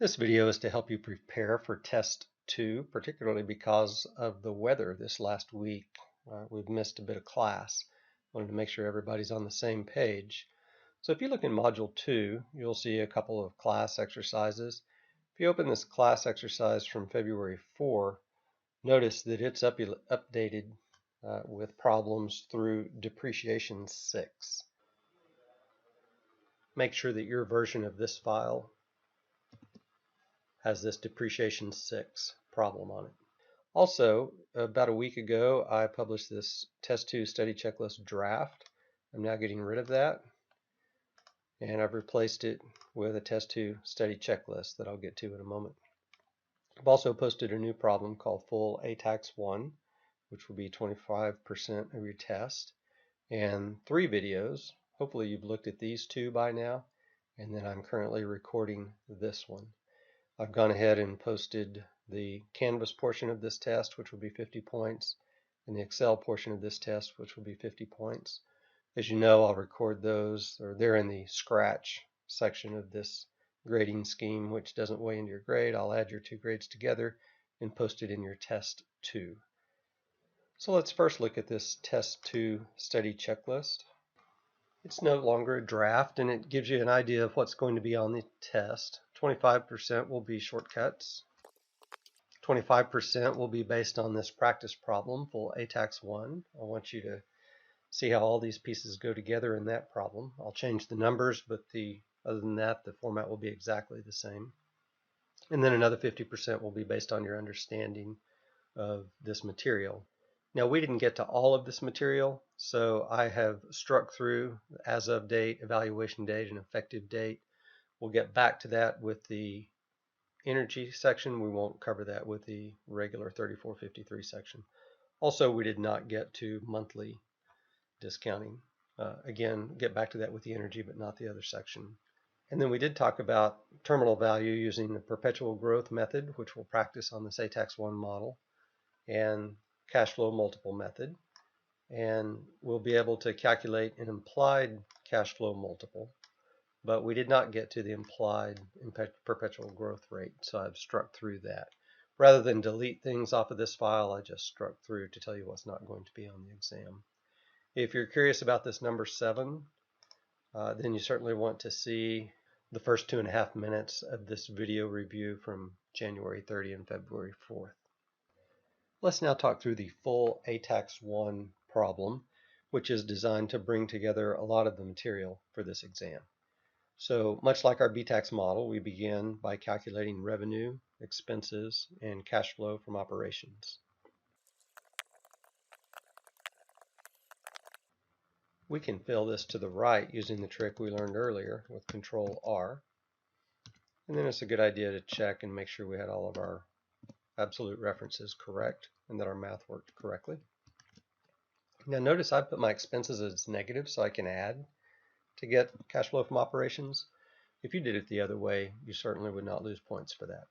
This video is to help you prepare for Test 2, particularly because of the weather this last week. We've missed a bit of class. Wanted to make sure everybody's on the same page. So if you look in Module 2, you'll see a couple of class exercises. If you open this class exercise from February 4, notice that it's updated with problems through depreciation 6. Make sure that your version of this file has this depreciation 6 problem on it. Also, about a week ago, I published this Test 2 study checklist draft. I'm now getting rid of that, and I've replaced it with a Test 2 study checklist that I'll get to in a moment. I've also posted a new problem called Full ATAX 1, which will be 25% of your test, and 3 videos. Hopefully you've looked at these 2 by now, and then I'm currently recording this one. I've gone ahead and posted the Canvas portion of this test, which will be 50 points, and the Excel portion of this test, which will be 50 points. As you know, I'll record those, or they're in the Scratch section of this grading scheme, which doesn't weigh into your grade. I'll add your 2 grades together and post it in your Test 2. So let's first look at this Test 2 study checklist. It's no longer a draft, and it gives you an idea of what's going to be on the test. 25% will be shortcuts. 25% will be based on this practice problem, Full ATAX 1. I want you to see how all these pieces go together in that problem. I'll change the numbers, but other than that, the format will be exactly the same. And then another 50% will be based on your understanding of this material. Now, we didn't get to all of this material, so I have struck through as of date, evaluation date, and effective date. We'll get back to that with the energy section. We won't cover that with the regular 3453 section. Also, we did not get to monthly discounting. Again, get back to that with the energy, but not the other section. And then we did talk about terminal value using the perpetual growth method, which we'll practice on this ATAX 1 model, and cash flow multiple method, and we'll be able to calculate an implied cash flow multiple, but we did not get to the implied perpetual growth rate, so I've struck through that. Rather than delete things off of this file, I just struck through to tell you what's not going to be on the exam. If you're curious about this number 7, then you certainly want to see the first 2.5 minutes of this video review from January 30 and February 4th. Let's now talk through the Full ATAX 1 problem, which is designed to bring together a lot of the material for this exam. So much like our BTAX model, we begin by calculating revenue, expenses, and cash flow from operations. We can fill this to the right using the trick we learned earlier with Control R. And then it's a good idea to check and make sure we had all of our absolute references correct and that our math worked correctly. Now notice I put my expenses as negative so I can add to get cash flow from operations. If you did it the other way, you certainly would not lose points for that.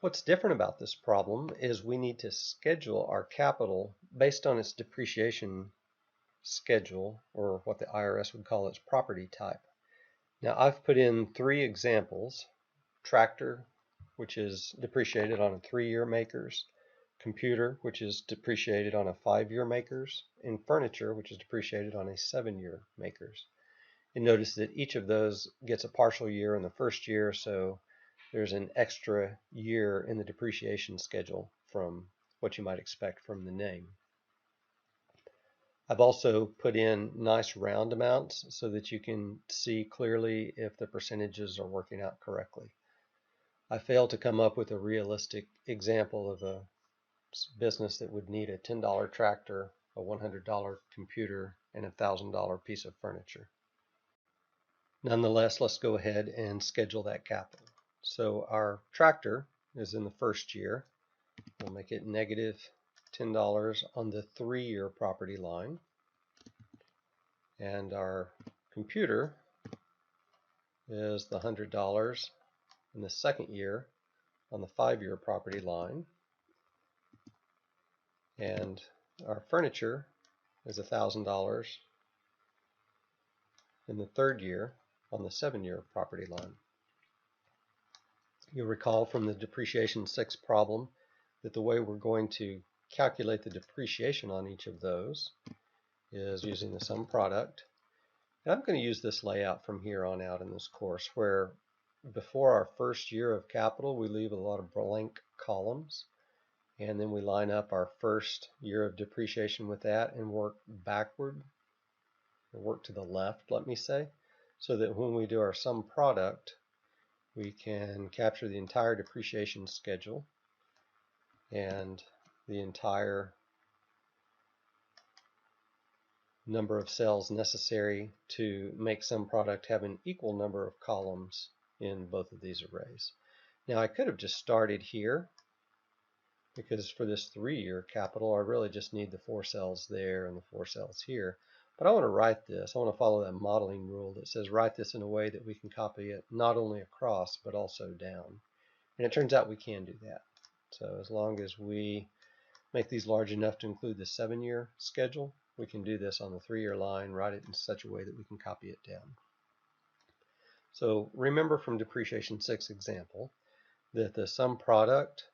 What's different about this problem is we need to schedule our capital based on its depreciation schedule, or what the IRS would call its property type. Now I've put in 3 examples: tractor, which is depreciated on a 3-year makers, computer, which is depreciated on a 5-year makers, and furniture, which is depreciated on a 7-year makers. And notice that each of those gets a partial year in the first year, so there's an extra year in the depreciation schedule from what you might expect from the name. I've also put in nice round amounts so that you can see clearly if the percentages are working out correctly. I failed to come up with a realistic example of a business that would need a $10 tractor, a $100 computer, and a $1,000 piece of furniture. Nonetheless, let's go ahead and schedule that capital. So our tractor is in the first year. We'll make it negative $10 on the 3-year property line. And our computer is the $100 in the second year on the 5-year property line. And our furniture is $1,000 in the 3rd year on the 7-year property line. You'll recall from the depreciation 6 problem that the way we're going to calculate the depreciation on each of those is using the sum product. And I'm going to use this layout from here on out in this course, where before our first year of capital we leave a lot of blank columns, and then we line up our first year of depreciation with that and work backward, or work to the left, let me say, so that when we do our sum product we can capture the entire depreciation schedule and the entire number of cells necessary to make sum product have an equal number of columns in both of these arrays. Now I could have just started here, because for this 3-year capital I really just need the 4 cells there and the 4 cells here. But I want to write this, I want to follow that modeling rule that says write this in a way that we can copy it not only across but also down. And it turns out we can do that. So as long as we make these large enough to include the 7-year schedule, we can do this on the 3-year line, write it in such a way that we can copy it down. So remember from depreciation 6 example that the sum product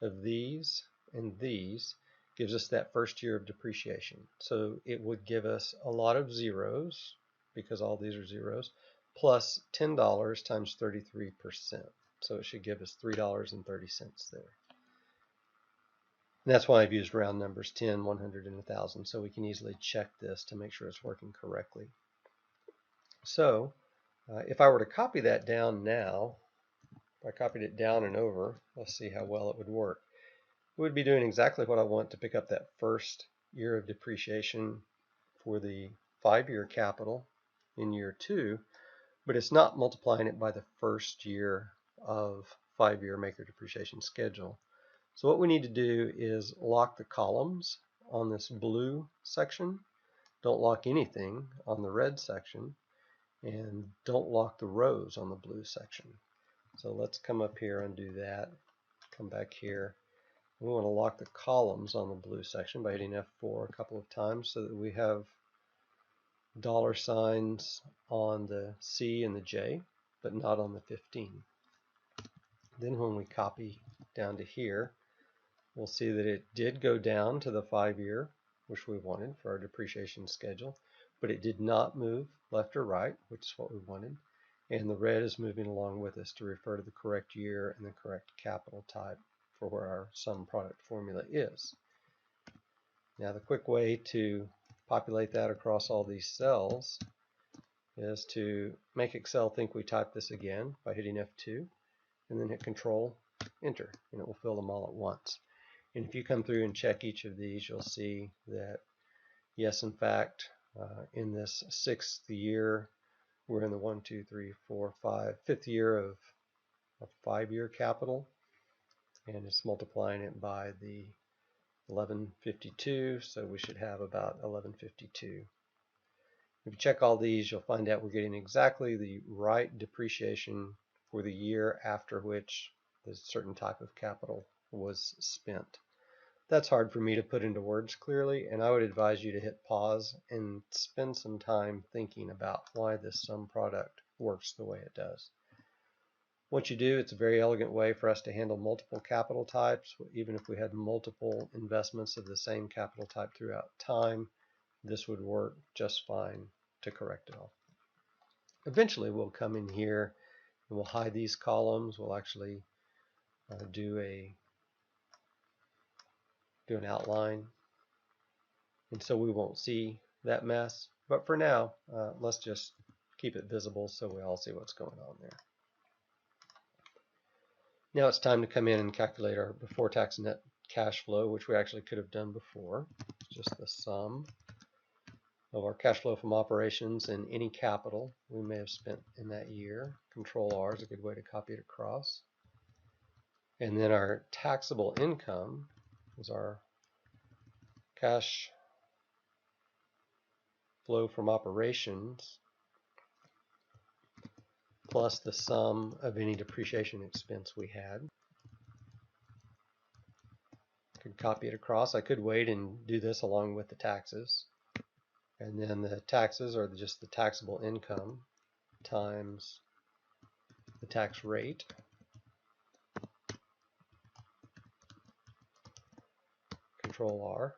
of these and these gives us that first year of depreciation. So it would give us a lot of zeros, because all these are zeros, plus $10 times 33%. So it should give us $3.30 there. And that's why I've used round numbers, 10, 100, and 1,000, so we can easily check this to make sure it's working correctly. So if I were to copy that down now, if I copied it down and over, let's see how well it would work. It would be doing exactly what I want to pick up that first year of depreciation for the 5-year capital in year 2, but it's not multiplying it by the first year of 5-year maker depreciation schedule. So what we need to do is lock the columns on this blue section, don't lock anything on the red section, and don't lock the rows on the blue section. So let's come up here and do that. Come back here. We want to lock the columns on the blue section by hitting F4 a couple of times so that we have dollar signs on the C and the J, but not on the 15. Then when we copy down to here, we'll see that it did go down to the 5-year, which we wanted for our depreciation schedule, but it did not move left or right, which is what we wanted. And the red is moving along with us to refer to the correct year and the correct capital type for where our sum product formula is. Now the quick way to populate that across all these cells is to make Excel think we typed this again by hitting F2 and then hit Control Enter, and it will fill them all at once. And if you come through and check each of these, you'll see that yes, in fact, in this 6th year, we're in the 1, 2, 3, 4, 5, 5th year of a 5-year capital, and it's multiplying it by the 1152, so we should have about 1152. If you check all these, you'll find out we're getting exactly the right depreciation for the year after which the certain type of capital was spent. That's hard for me to put into words clearly, and I would advise you to hit pause and spend some time thinking about why this sum product works the way it does. Once you do, it's a very elegant way for us to handle multiple capital types. Even if we had multiple investments of the same capital type throughout time, this would work just fine to correct it all. Eventually we'll come in here and we'll hide these columns. We'll actually do an outline, and so we won't see that mess. But for now, let's just keep it visible so we all see what's going on there. Now it's time to come in and calculate our before-tax net cash flow, which we actually could have done before. It's just the sum of our cash flow from operations and any capital we may have spent in that year. Control R is a good way to copy it across. And then our taxable income is our cash flow from operations plus the sum of any depreciation expense we had. I could copy it across. I could wait and do this along with the taxes. And then the taxes are just the taxable income times the tax rate. Control R.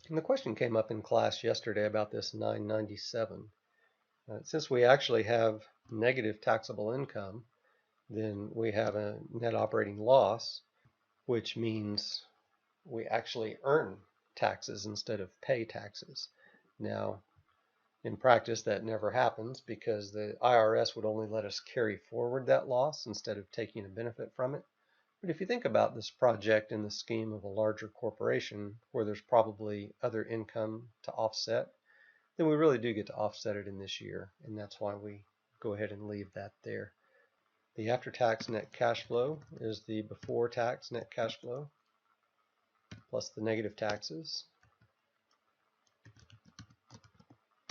And the question came up in class yesterday about this 997. Since we actually have negative taxable income, then we have a net operating loss, which means we actually earn taxes instead of pay taxes. Now, in practice, that never happens because the IRS would only let us carry forward that loss instead of taking a benefit from it. But if you think about this project in the scheme of a larger corporation where there's probably other income to offset, then we really do get to offset it in this year, and that's why we go ahead and leave that there. The after-tax net cash flow is the before-tax net cash flow plus the negative taxes.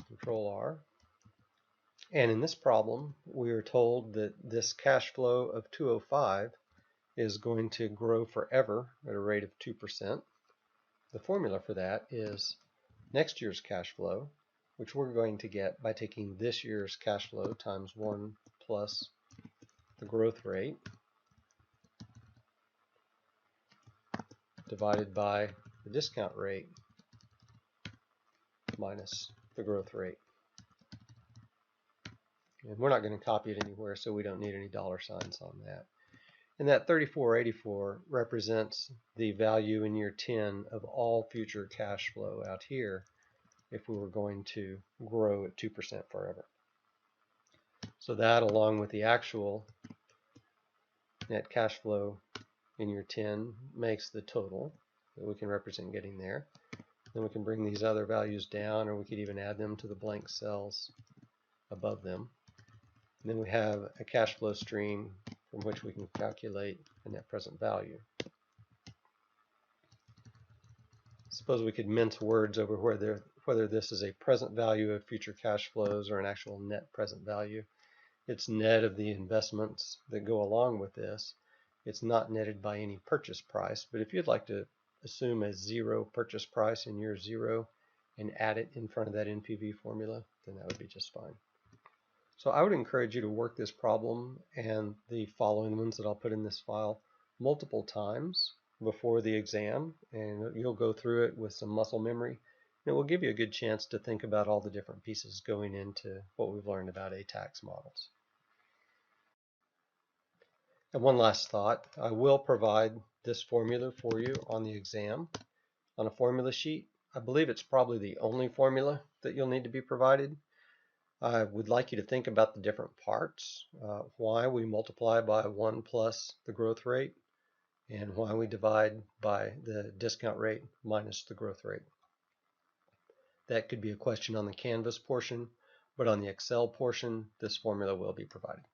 Control R. And in this problem, we are told that this cash flow of 205 is going to grow forever at a rate of 2%. The formula for that is next year's cash flow, which we're going to get by taking this year's cash flow times 1 plus the growth rate divided by the discount rate minus the growth rate. And we're not going to copy it anywhere, so we don't need any dollar signs on that. And that 3484 represents the value in year 10 of all future cash flow out here if we were going to grow at 2% forever. So that, along with the actual net cash flow in year 10, makes the total that we can represent getting there. Then we can bring these other values down, or we could even add them to the blank cells above them. And then we have a cash flow stream from which we can calculate the net present value. Suppose we could mince words over whether this is a present value of future cash flows or an actual net present value. It's net of the investments that go along with this. It's not netted by any purchase price, but if you'd like to assume a zero purchase price in year 0 and add it in front of that NPV formula, then that would be just fine. So I would encourage you to work this problem and the following ones that I'll put in this file multiple times before the exam, and you'll go through it with some muscle memory. And it will give you a good chance to think about all the different pieces going into what we've learned about ATAX models. And one last thought, I will provide this formula for you on the exam on a formula sheet. I believe it's probably the only formula that you'll need to be provided. I would like you to think about the different parts, why we multiply by 1 plus the growth rate, and why we divide by the discount rate minus the growth rate. That could be a question on the Canvas portion, but on the Excel portion, this formula will be provided.